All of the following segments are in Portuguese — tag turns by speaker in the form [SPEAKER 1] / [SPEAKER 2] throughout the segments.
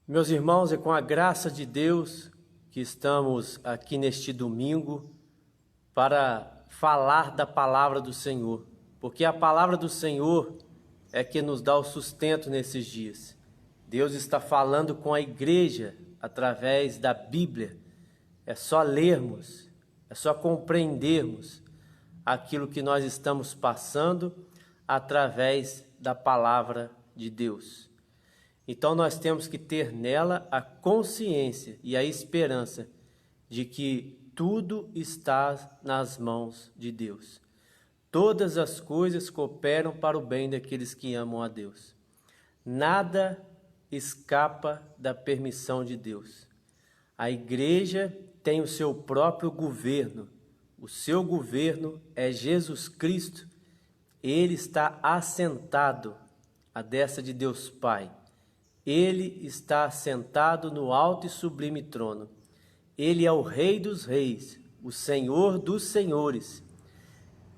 [SPEAKER 1] Meus irmãos, é com a graça de Deus que estamos aqui neste domingo para falar da palavra do Senhor, porque a palavra do Senhor é que nos dá o sustento nesses dias. Deus está falando com a igreja através da Bíblia. É só lermos, é só compreendermos aquilo que nós estamos passando através da palavra de Deus. Então nós temos que ter nela a consciência e a esperança de que tudo está nas mãos de Deus. Todas as coisas cooperam para o bem daqueles que amam a Deus. Nada escapa da permissão de Deus. A igreja tem o seu próprio governo. O seu governo é Jesus Cristo. Ele está assentado à destra de Deus Pai. Ele está assentado no alto e sublime trono. Ele é o Rei dos reis, o Senhor dos senhores.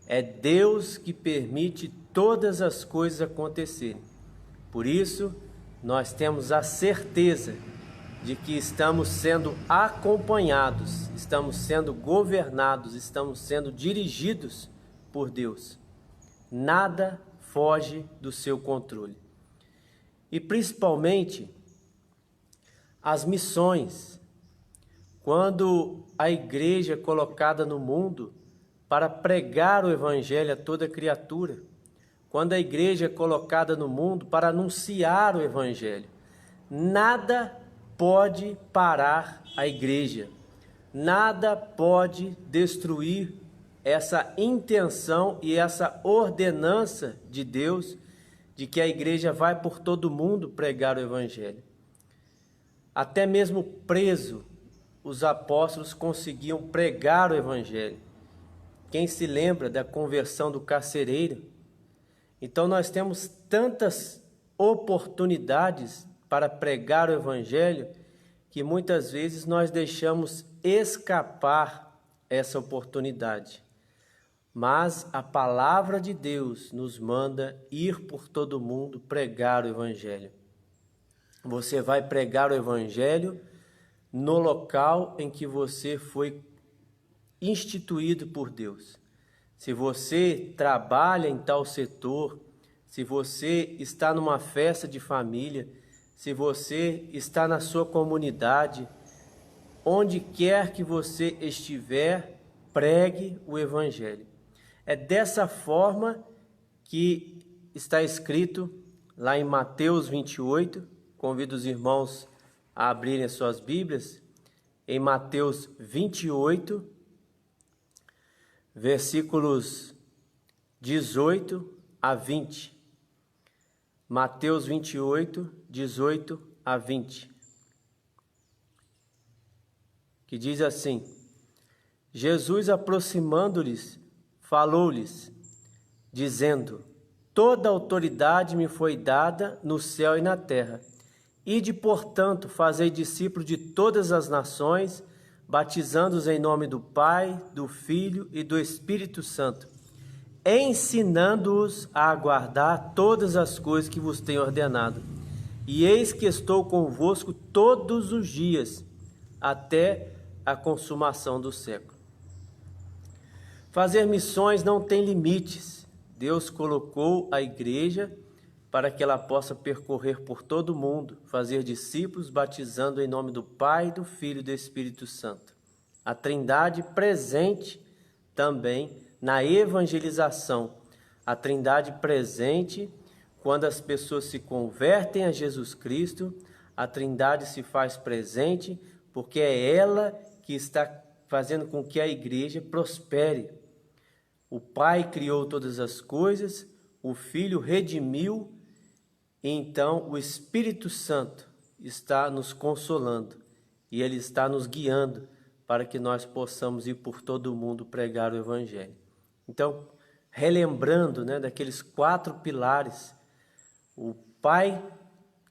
[SPEAKER 1] É Deus que permite todas as coisas acontecerem. Por isso, nós temos a certeza de que estamos sendo acompanhados, estamos sendo governados, estamos sendo dirigidos por Deus. Nada foge do seu controle. E principalmente as missões. Quando a igreja é colocada no mundo para pregar o evangelho a toda criatura, quando a igreja é colocada no mundo para anunciar o evangelho, nada pode parar a igreja, nada pode destruir essa intenção e essa ordenança de Deus de que a igreja vai por todo mundo pregar o evangelho. Até mesmo preso, os apóstolos conseguiam pregar o evangelho. Quem se lembra da conversão do carcereiro? Então nós temos tantas oportunidades para pregar o evangelho que muitas vezes nós deixamos escapar essa oportunidade. Mas a palavra de Deus nos manda ir por todo mundo pregar o evangelho. Você vai pregar o evangelho no local em que você foi instituído por Deus. Se você trabalha em tal setor, se você está numa festa de família, se você está na sua comunidade, onde quer que você estiver, pregue o evangelho. É dessa forma que está escrito lá em Mateus 28, convido os irmãos a abrirem as suas Bíblias, em Mateus 28, versículos 18 a 20. Mateus 28, 18 a 20. Que diz assim: Jesus, aproximando-lhes, falou-lhes, dizendo: toda autoridade me foi dada no céu e na terra. Ide, portanto, fazei discípulos de todas as nações, batizando-os em nome do Pai, do Filho e do Espírito Santo, ensinando-os a aguardar todas as coisas que vos tenho ordenado. E eis que estou convosco todos os dias, até a consumação do século. Fazer missões não tem limites. Deus colocou a igreja para que ela possa percorrer por todo o mundo, fazer discípulos, batizando em nome do Pai, do Filho e do Espírito Santo. A Trindade presente também na evangelização. A Trindade presente quando as pessoas se convertem a Jesus Cristo. A Trindade se faz presente porque é ela que está fazendo com que a igreja prospere. O Pai criou todas as coisas, o Filho redimiu, e então o Espírito Santo está nos consolando e Ele está nos guiando para que nós possamos ir por todo o mundo pregar o Evangelho. Então, relembrando, daqueles 4 pilares, o Pai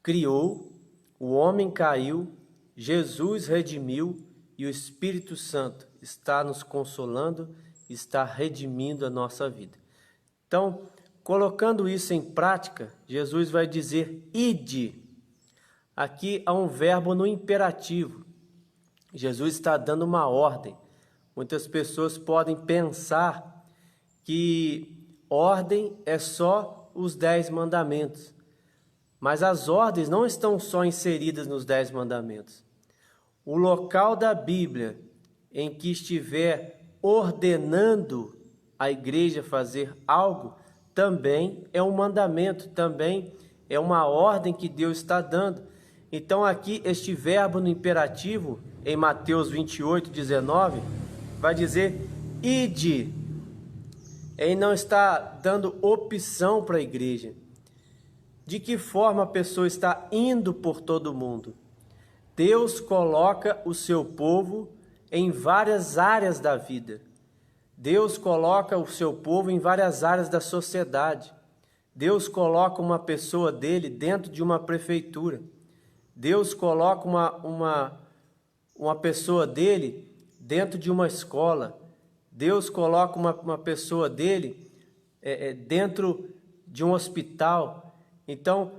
[SPEAKER 1] criou, o homem caiu, Jesus redimiu e o Espírito Santo está nos consolando, está redimindo a nossa vida. Então, colocando isso em prática, Jesus vai dizer: ide. Aqui há um verbo no imperativo. Jesus está dando uma ordem. Muitas pessoas podem pensar que ordem é só os 10 mandamentos. Mas as ordens não estão só inseridas nos 10 mandamentos. O local da Bíblia em que estiver ordenando a igreja fazer algo, também é um mandamento, também é uma ordem que Deus está dando. Então aqui este verbo no imperativo, em Mateus 28, 19, vai dizer ide. Ele não está dando opção para a igreja. De que forma a pessoa está indo por todo o mundo? Deus coloca o seu povo em várias áreas da vida. Deus coloca o seu povo em várias áreas da sociedade. Deus coloca uma pessoa dele dentro de uma prefeitura. Deus coloca uma pessoa dele dentro de uma escola. Deus coloca uma pessoa dele dentro de um hospital. Então,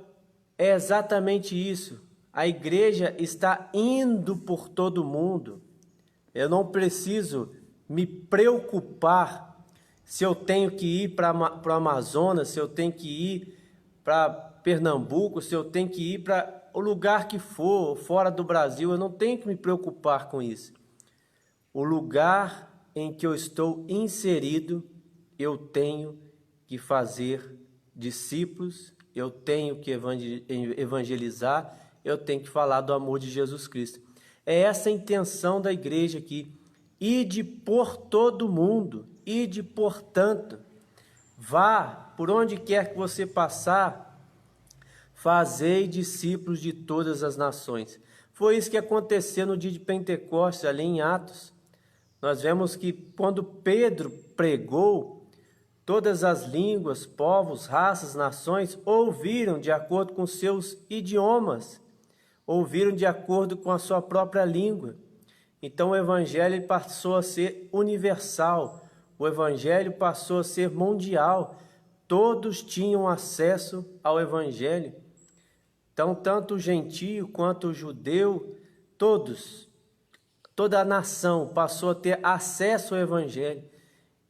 [SPEAKER 1] é exatamente isso. A igreja está indo por todo mundo. Eu não preciso me preocupar se eu tenho que ir para o Amazonas, se eu tenho que ir para Pernambuco, se eu tenho que ir para o lugar que for, fora do Brasil. Eu não tenho que me preocupar com isso. O lugar em que eu estou inserido, eu tenho que fazer discípulos, eu tenho que evangelizar, eu tenho que falar do amor de Jesus Cristo. É essa a intenção da igreja aqui. Ide por todo mundo, ide portanto, vá por onde quer que você passar, fazei discípulos de todas as nações. Foi isso que aconteceu no dia de Pentecostes, ali em Atos. Nós vemos que quando Pedro pregou, todas as línguas, povos, raças, nações ouviram de acordo com seus idiomas, ouviram de acordo com a sua própria língua. Então o evangelho passou a ser universal, o evangelho passou a ser mundial, todos tinham acesso ao evangelho. Então tanto o gentio quanto o judeu, toda a nação passou a ter acesso ao evangelho.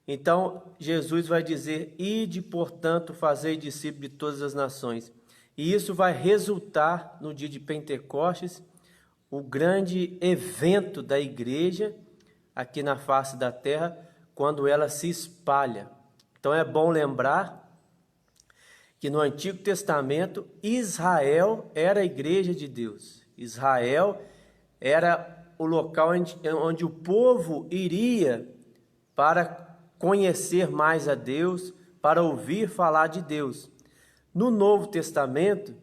[SPEAKER 1] Então Jesus vai dizer, ide portanto fazei discípulos de todas as nações. E isso vai resultar no dia de Pentecostes, o grande evento da igreja aqui na face da terra, quando ela se espalha. Então é bom lembrar que no Antigo Testamento Israel era a igreja de Deus. Israel era o local onde o povo iria para conhecer mais a Deus, para ouvir falar de Deus. No Novo Testamento,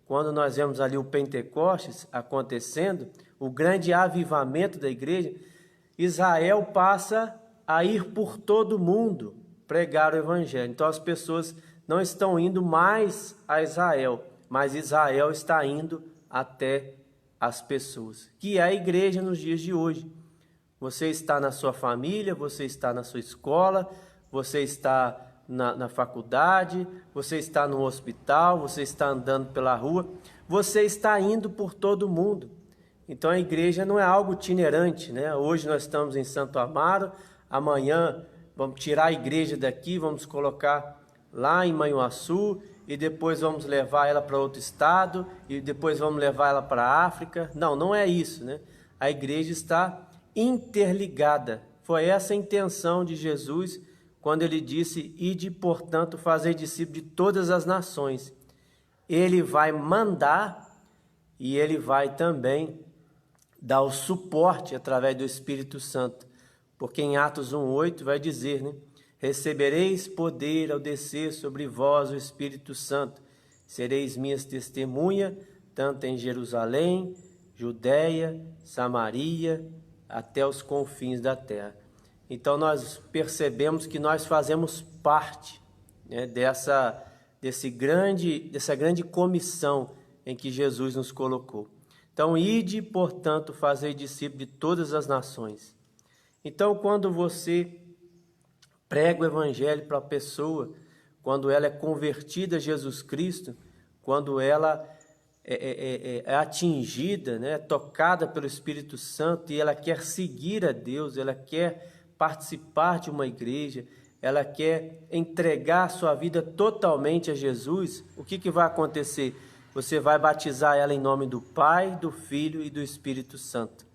[SPEAKER 1] quando nós vemos ali o Pentecostes acontecendo, o grande avivamento da igreja, Israel passa a ir por todo mundo pregar o evangelho. Então as pessoas não estão indo mais a Israel, mas Israel está indo até as pessoas, que é a igreja nos dias de hoje. Você está na sua família, você está na sua escola, você está na faculdade, você está no hospital, você está andando pela rua, você está indo por todo mundo. Então a igreja não é algo itinerante, né? Hoje nós estamos em Santo Amaro, amanhã vamos tirar a igreja daqui, vamos colocar lá em Manhuaçu, e depois vamos levar ela para outro estado, e depois vamos levar ela para a África. Não, não é isso, né? A igreja está interligada. Foi essa a intenção de Jesus quando ele disse, ide, portanto, fazer discípulos de todas as nações. Ele vai mandar e ele vai também dar o suporte através do Espírito Santo. Porque em Atos 1:8 vai dizer, né? Recebereis poder ao descer sobre vós o Espírito Santo. Sereis minhas testemunhas, tanto em Jerusalém, Judeia, Samaria, até os confins da terra. Então nós percebemos que nós fazemos parte, né, dessa grande comissão em que Jesus nos colocou. Então, ide, portanto, fazei discípulos de todas as nações. Então, quando você prega o evangelho para a pessoa, quando ela é convertida a Jesus Cristo, quando ela é atingida, né, tocada pelo Espírito Santo, e ela quer seguir a Deus, ela quer participar de uma igreja, ela quer entregar sua vida totalmente a Jesus, o que vai acontecer? Você vai batizar ela em nome do Pai, do Filho e do Espírito Santo.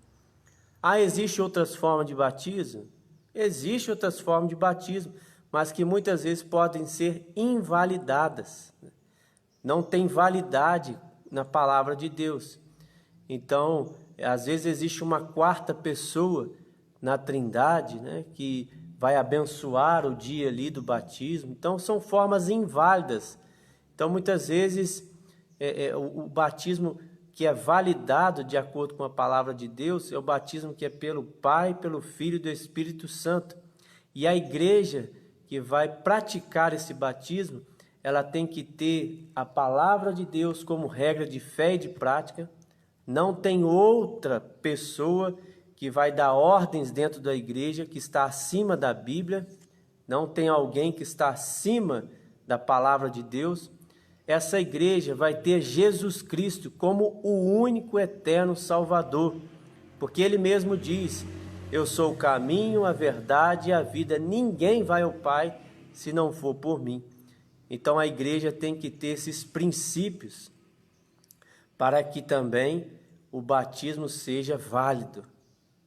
[SPEAKER 1] Existem outras formas de batismo? Existem outras formas de batismo, mas que muitas vezes podem ser invalidadas. Não tem validade na palavra de Deus. Então, às vezes existe uma quarta pessoa na Trindade, né, que vai abençoar o dia ali do batismo. Então, são formas inválidas. Então, muitas vezes, o batismo que é validado de acordo com a palavra de Deus é o batismo que é pelo Pai, pelo Filho e do Espírito Santo. E a igreja que vai praticar esse batismo, ela tem que ter a palavra de Deus como regra de fé e de prática. Não tem outra pessoa que vai dar ordens dentro da igreja que está acima da Bíblia. Não tem alguém que está acima da palavra de Deus. Essa igreja vai ter Jesus Cristo como o único eterno Salvador, porque Ele mesmo diz: eu sou o caminho, a verdade e a vida. Ninguém vai ao Pai se não for por mim. Então a igreja tem que ter esses princípios para que também o batismo seja válido.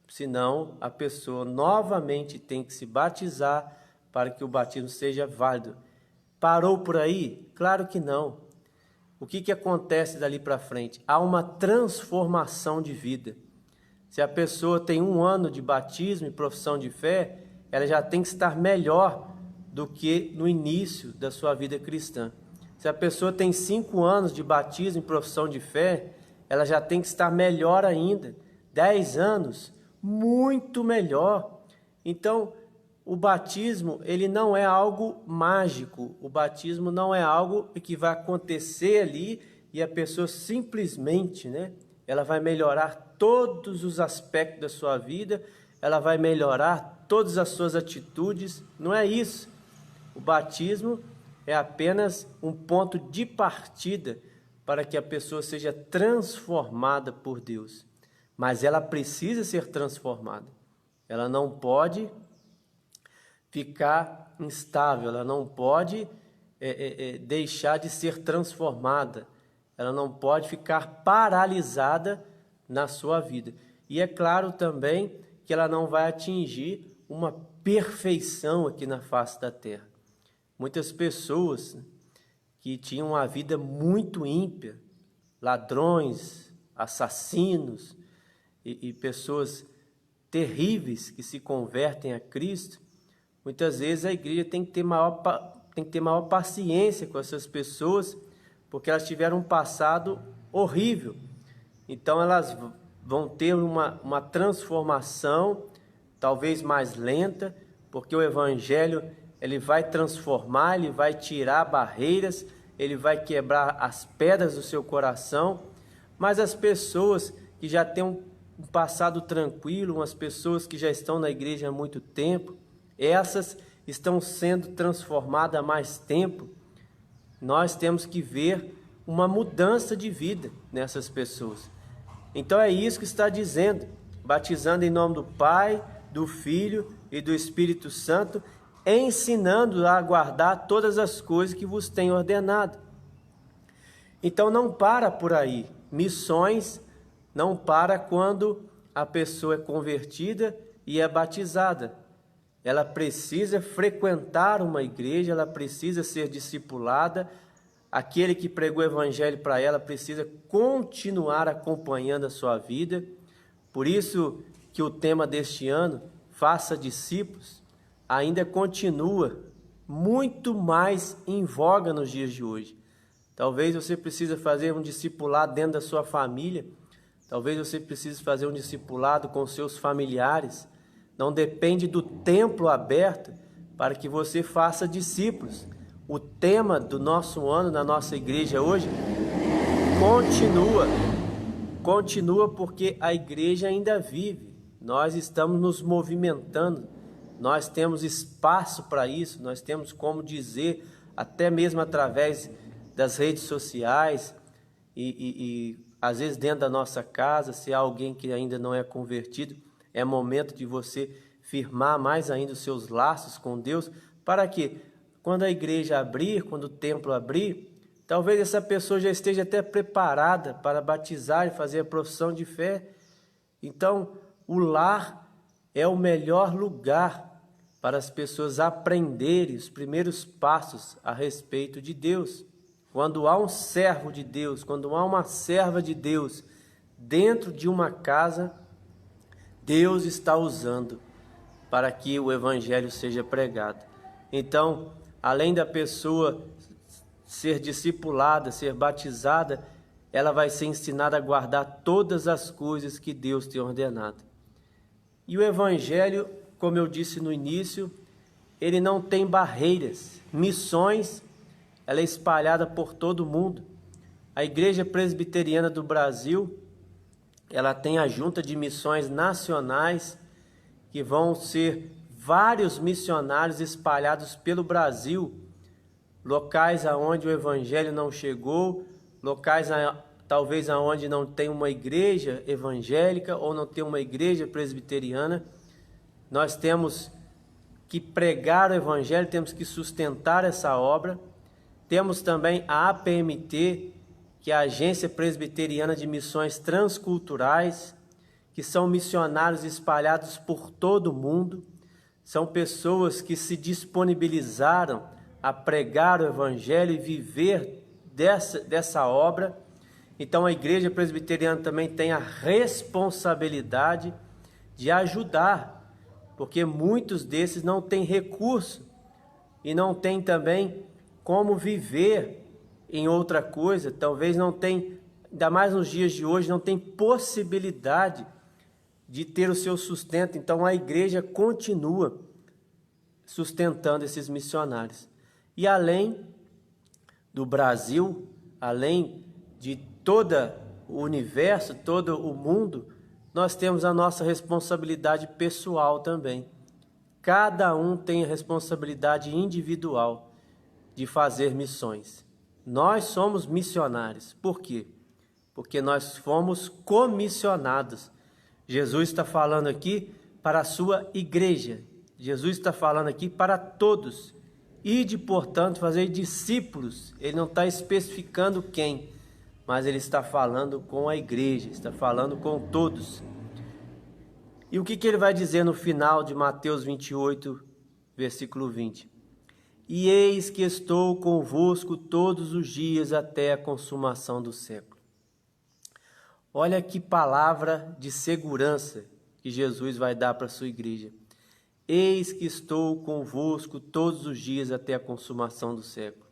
[SPEAKER 1] Senão a pessoa novamente tem que se batizar para que o batismo seja válido. Parou por aí? Claro que não. O que acontece dali para frente? Há uma transformação de vida. Se a pessoa tem 1 ano de batismo e profissão de fé, ela já tem que estar melhor do que no início da sua vida cristã. Se a pessoa tem 5 anos de batismo e profissão de fé, ela já tem que estar melhor ainda. 10 anos, muito melhor. Então, o batismo, ele não é algo mágico. O batismo não é algo que vai acontecer ali e a pessoa simplesmente, né, ela vai melhorar todos os aspectos da sua vida, ela vai melhorar todas as suas atitudes. Não é isso. O batismo é apenas um ponto de partida para que a pessoa seja transformada por Deus. Mas ela precisa ser transformada. Ela não pode ficar instável, ela não pode deixar de ser transformada, ela não pode ficar paralisada na sua vida. E é claro também que ela não vai atingir uma perfeição aqui na face da terra. Muitas pessoas que tinham uma vida muito ímpia, ladrões, assassinos e pessoas terríveis que se convertem a Cristo, muitas vezes a igreja tem que ter maior paciência com essas pessoas, porque elas tiveram um passado horrível. Então elas vão ter uma transformação, talvez mais lenta, porque o Evangelho ele vai transformar, ele vai tirar barreiras, ele vai quebrar as pedras do seu coração. Mas as pessoas que já têm um passado tranquilo, umas pessoas que já estão na igreja há muito tempo, essas estão sendo transformadas há mais tempo. Nós temos que ver uma mudança de vida nessas pessoas. Então é isso que está dizendo: batizando em nome do Pai, do Filho e do Espírito Santo, ensinando a guardar todas as coisas que vos tenho ordenado. Então não para por aí. Missões não para quando a pessoa é convertida e é batizada. Ela precisa frequentar uma igreja, ela precisa ser discipulada. Aquele que pregou o Evangelho para ela precisa continuar acompanhando a sua vida. Por isso que o tema deste ano, Faça Discípulos, ainda continua muito mais em voga nos dias de hoje. Talvez você precise fazer um discipulado dentro da sua família, talvez você precise fazer um discipulado com seus familiares. Não depende do templo aberto para que você faça discípulos. O tema do nosso ano na nossa igreja hoje continua porque a igreja ainda vive. Nós estamos nos movimentando, nós temos espaço para isso, nós temos como dizer, até mesmo através das redes sociais, às vezes dentro da nossa casa, se há alguém que ainda não é convertido, é momento de você firmar mais ainda os seus laços com Deus, para que quando a igreja abrir, quando o templo abrir, talvez essa pessoa já esteja até preparada para batizar e fazer a profissão de fé. Então, o lar é o melhor lugar para as pessoas aprenderem os primeiros passos a respeito de Deus. Quando há um servo de Deus, quando há uma serva de Deus dentro de uma casa, Deus está usando para que o evangelho seja pregado. Então, além da pessoa ser discipulada, ser batizada, ela vai ser ensinada a guardar todas as coisas que Deus tem ordenado. E o evangelho, como eu disse no início, ele não tem barreiras. Missões, ela é espalhada por todo o mundo. A Igreja Presbiteriana do Brasil, ela tem a Junta de Missões Nacionais, que vão ser vários missionários espalhados pelo Brasil, locais aonde o evangelho não chegou, locais talvez aonde não tem uma igreja evangélica ou não tem uma igreja presbiteriana. Nós temos que pregar o evangelho, temos que sustentar essa obra. Temos também a APMT, que é a Agência Presbiteriana de Missões Transculturais, que são missionários espalhados por todo o mundo. São pessoas que se disponibilizaram a pregar o evangelho e viver dessa obra. Então a Igreja Presbiteriana também tem a responsabilidade de ajudar, porque muitos desses não têm recurso e não têm também como viver em outra coisa, talvez não tem, ainda mais nos dias de hoje, não tem possibilidade de ter o seu sustento. Então a igreja continua sustentando esses missionários. E além do Brasil, além de todo o universo, todo o mundo, nós temos a nossa responsabilidade pessoal também. Cada um tem a responsabilidade individual de fazer missões. Nós somos missionários. Por quê? Porque nós fomos comissionados. Jesus está falando aqui para a sua igreja. Jesus está falando aqui para todos. Ide, portanto, fazer discípulos. Ele não está especificando quem, mas ele está falando com a igreja, está falando com todos. E o que ele vai dizer no final de Mateus 28, versículo 20? E eis que estou convosco todos os dias até a consumação do século. Olha que palavra de segurança que Jesus vai dar para a sua igreja. Eis que estou convosco todos os dias até a consumação do século.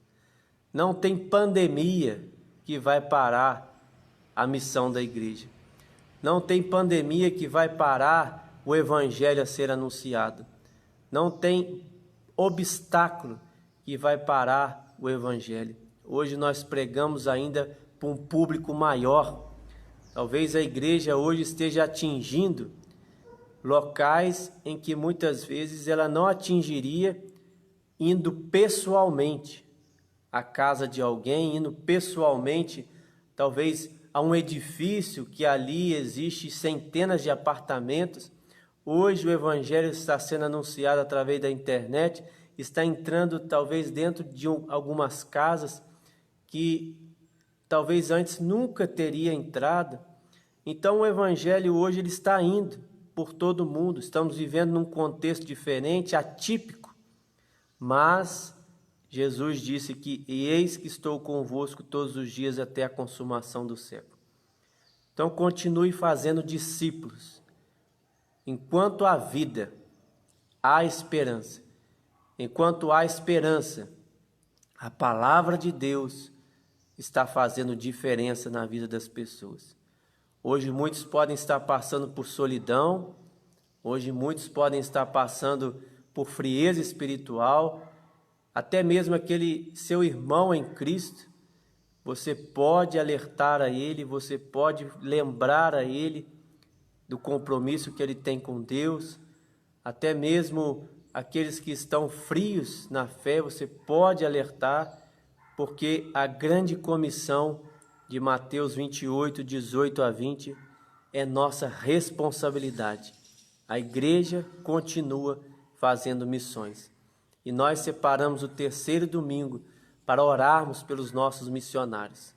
[SPEAKER 1] Não tem pandemia que vai parar a missão da igreja. Não tem pandemia que vai parar o evangelho a ser anunciado. Não tem obstáculo que vai parar o evangelho. Hoje nós pregamos ainda para um público maior. Talvez a igreja hoje esteja atingindo locais em que muitas vezes ela não atingiria indo pessoalmente à casa de alguém, indo pessoalmente talvez a um edifício que ali existe centenas de apartamentos. Hoje o evangelho está sendo anunciado através da internet, está entrando talvez dentro de algumas casas que talvez antes nunca teria entrado. Então o evangelho hoje ele está indo por todo o mundo. Estamos vivendo num contexto diferente, atípico, mas Jesus disse que eis que estou convosco todos os dias até a consumação do século. Então continue fazendo discípulos. Enquanto há vida, há esperança. Enquanto há esperança, a palavra de Deus está fazendo diferença na vida das pessoas. Hoje muitos podem estar passando por solidão, hoje muitos podem estar passando por frieza espiritual, até mesmo aquele seu irmão em Cristo. Você pode alertar a ele, você pode lembrar a ele do compromisso que ele tem com Deus, até mesmo aqueles que estão frios na fé, você pode alertar, porque a grande comissão de Mateus 28, 18 a 20, é nossa responsabilidade. A igreja continua fazendo missões. E nós separamos o terceiro domingo para orarmos pelos nossos missionários,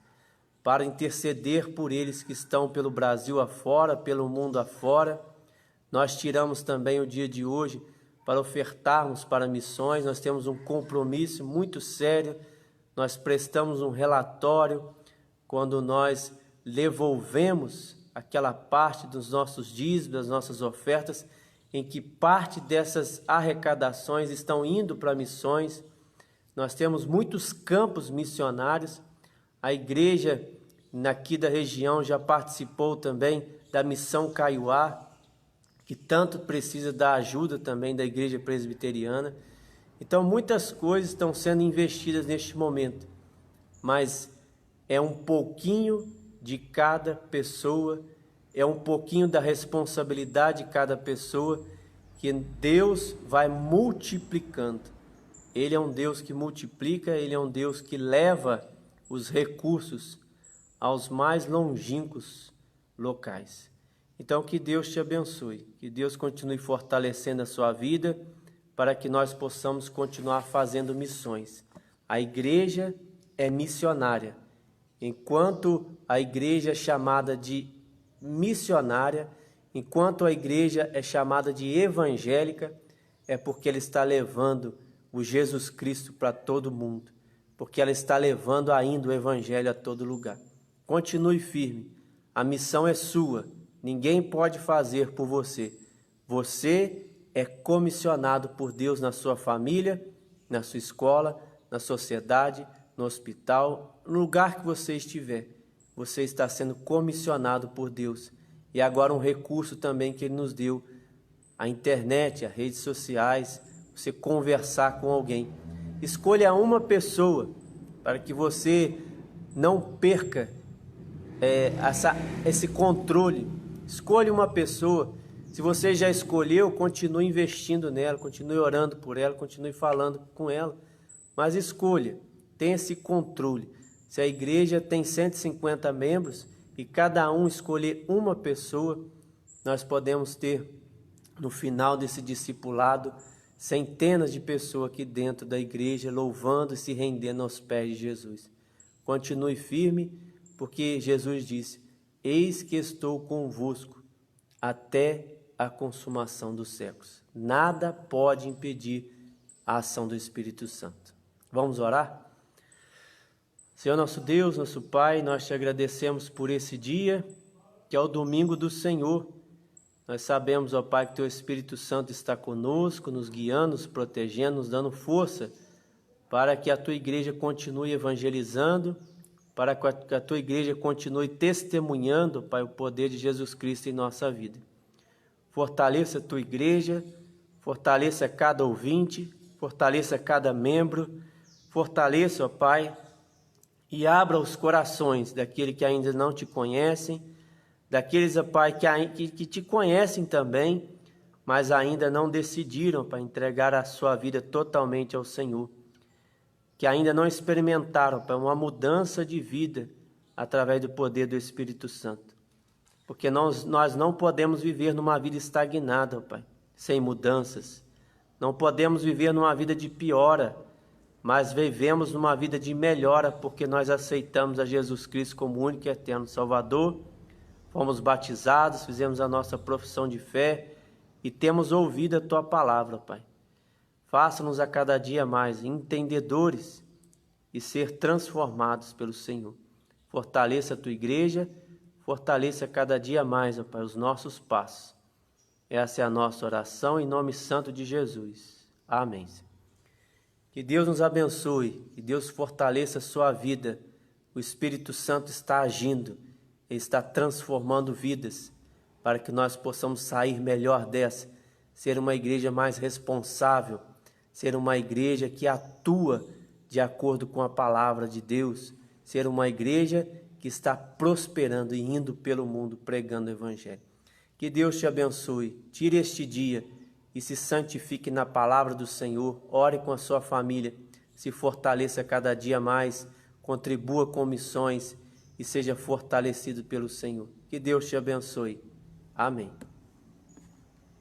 [SPEAKER 1] para interceder por eles que estão pelo Brasil afora, pelo mundo afora. Nós tiramos também o dia de hoje para ofertarmos para missões. Nós temos um compromisso muito sério. Nós prestamos um relatório quando nós devolvemos aquela parte dos nossos dízimos, das nossas ofertas, em que parte dessas arrecadações estão indo para missões. Nós temos muitos campos missionários. A igreja aqui da região já participou também da missão Caiuá, que tanto precisa da ajuda também da igreja presbiteriana. Então muitas coisas estão sendo investidas neste momento, mas é um pouquinho de cada pessoa, é um pouquinho da responsabilidade de cada pessoa que Deus vai multiplicando. Ele é um Deus que multiplica, Ele é um Deus que leva os recursos aos mais longínquos locais. Então que Deus te abençoe, que Deus continue fortalecendo a sua vida para que nós possamos continuar fazendo missões. A igreja é missionária. Enquanto a igreja é chamada de missionária, enquanto a igreja é chamada de evangélica, é porque ela está levando o Jesus Cristo para todo mundo, porque ela está levando ainda o evangelho a todo lugar. Continue firme, a missão é sua, ninguém pode fazer por você. Você é comissionado por Deus na sua família, na sua escola, na sociedade, no hospital, no lugar que você estiver. Você está sendo comissionado por Deus. E agora um recurso também que Ele nos deu, a internet, as redes sociais, você conversar com alguém. Escolha uma pessoa para que você não perca esse controle. Escolha uma pessoa. Se você já escolheu, continue investindo nela, continue orando por ela, continue falando com ela. Mas escolha, tenha esse controle. Se a igreja tem 150 membros e cada um escolher uma pessoa, nós podemos ter, no final desse discipulado, centenas de pessoas aqui dentro da igreja, louvando e se rendendo aos pés de Jesus. Continue firme, porque Jesus disse: eis que estou convosco até a consumação dos séculos. Nada pode impedir a ação do Espírito Santo. Vamos orar? Senhor nosso Deus, nosso Pai, nós te agradecemos por esse dia, que é o domingo do Senhor. Nós sabemos, ó Pai, que Teu Espírito Santo está conosco, nos guiando, nos protegendo, nos dando força para que a Tua igreja continue evangelizando, para que a Tua igreja continue testemunhando, Pai, o poder de Jesus Cristo em nossa vida. Fortaleça a Tua igreja, fortaleça cada ouvinte, fortaleça cada membro, fortaleça, ó Pai, e abra os corações daqueles que ainda não Te conhecem, daqueles, ó Pai, que Te conhecem também, mas ainda não decidiram para entregar a sua vida totalmente ao Senhor, que ainda não experimentaram, Pai, uma mudança de vida através do poder do Espírito Santo. Porque nós não podemos viver numa vida estagnada, ó Pai, sem mudanças. Não podemos viver numa vida de piora, mas vivemos numa vida de melhora, porque nós aceitamos a Jesus Cristo como único e eterno Salvador, fomos batizados, fizemos a nossa profissão de fé e temos ouvido a Tua palavra, Pai. Faça-nos a cada dia mais entendedores e ser transformados pelo Senhor. Fortaleça a Tua igreja, fortaleça cada dia mais, ó Pai, os nossos passos. Essa é a nossa oração em nome santo de Jesus. Amém. Que Deus nos abençoe, que Deus fortaleça a sua vida. O Espírito Santo está agindo, Ele está transformando vidas, para que nós possamos sair melhor dessa, ser uma igreja mais responsável, ser uma igreja que atua de acordo com a palavra de Deus, ser uma igreja que está prosperando e indo pelo mundo pregando o Evangelho. Que Deus te abençoe, tire este dia e se santifique na palavra do Senhor, ore com a sua família, se fortaleça cada dia mais, contribua com missões e seja fortalecido pelo Senhor. Que Deus te abençoe. Amém.